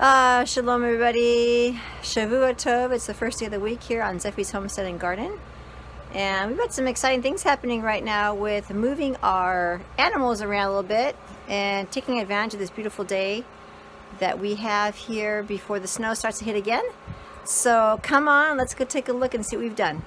Shalom everybody, Shavua Tov. It's the first day of the week here on Zephy's Homestead and Garden. And we've got some exciting things happening right now with moving our animals around a little bit and taking advantage of this beautiful day that we have here before the snow starts to hit again. So come on, let's go take a look and see what we've done.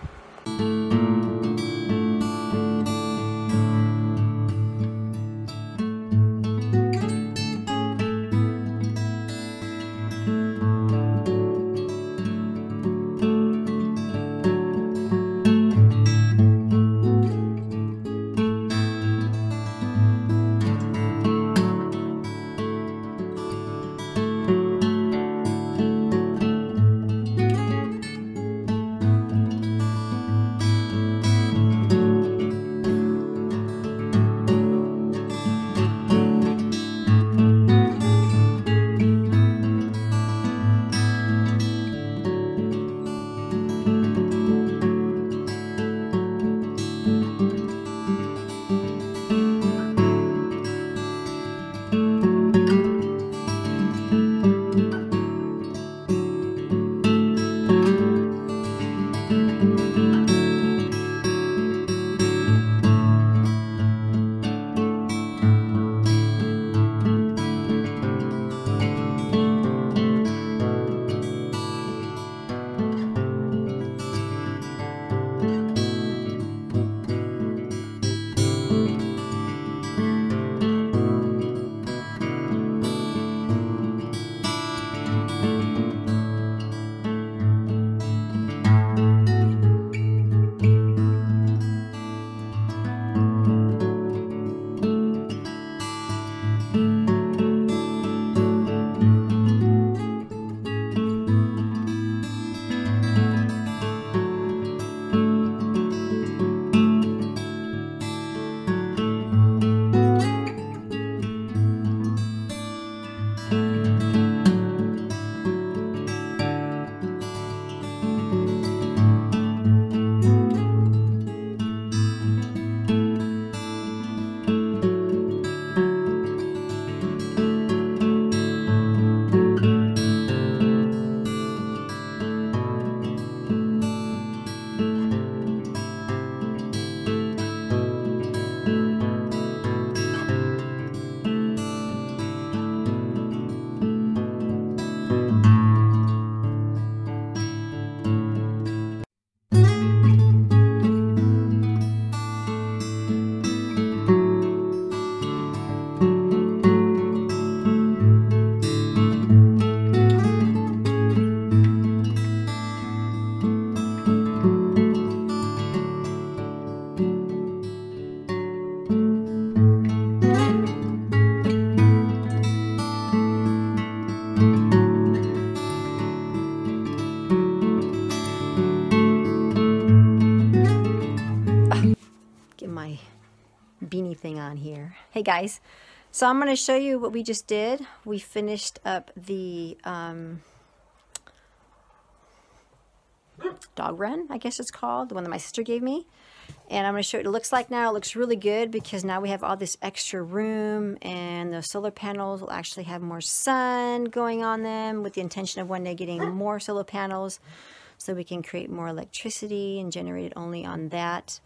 My beanie thing on here. Hey guys, so I'm going to show you what we just did. We finished up the dog run, I guess it's called, the one that my sister gave me, and I'm going to show you what it looks like now. It looks really good because now we have all this extra room, and the solar panels will actually have more sun going on them, with the intention of one day getting more solar panels so we can create more electricity and generate it only on that.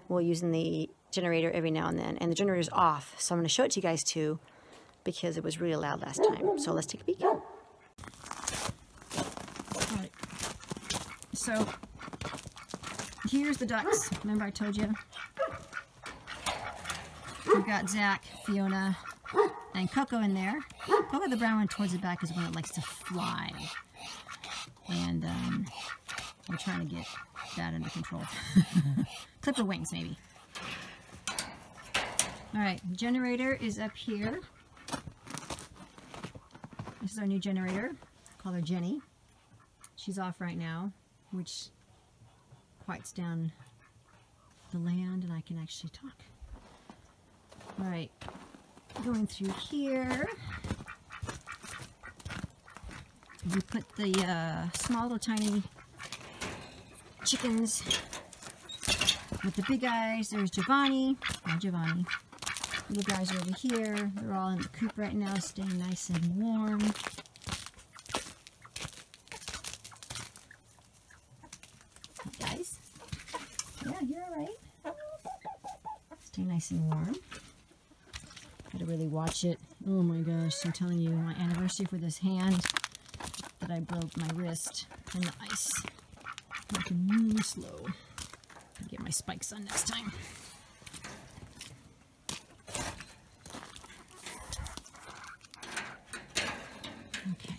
We're using the generator every now and then, and the generator's off, so I'm going to show it to you guys too because it was really loud last time. So let's take a peek. All right. So here's the ducks. Remember I told you? We've got Zach, Fiona, and Coco in there. Coco, the brown one towards the back, is one that likes to fly, and we're trying to get that under control. Clip her wings, maybe. Alright, generator is up here. This is our new generator. Call her Jenny. She's off right now, which quiets down the land and I can actually talk. Alright, going through here. We put the small little tiny chickens with the big guys. There's Giovanni. Giovanni. Little guys are over here. They're all in the coop right now, staying nice and warm. nice and warm. Gotta really watch it. Oh my gosh, I'm telling you, my anniversary for this hand that I broke my wrist in the ice. Working really slow. I'll get my spikes on next time. Okay.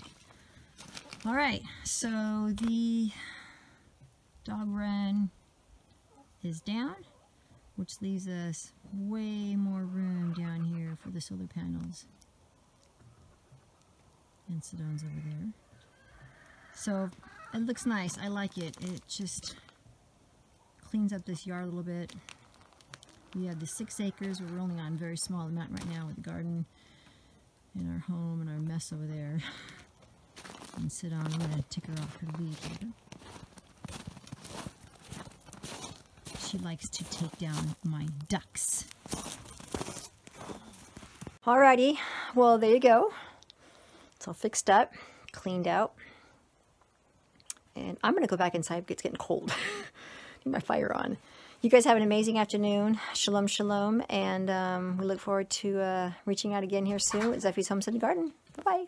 All right, so the dog run is down, which leaves us way more room down here for the solar panels. And Sedone's over there. So it looks nice. I like it. It just cleans up this yard a little bit. We have the 6 acres. We're only on a very small amount right now with the garden and our home and our mess over there. And sit on. I'm going to take her off her lead here. She likes to take down my ducks. Alrighty, well there you go. It's all fixed up, cleaned out. And I'm going to go back inside. It's getting cold. Get my fire on. You guys have an amazing afternoon. Shalom, shalom. And we look forward to reaching out again here soon with Zephy's Homestead and Garden. Bye-bye.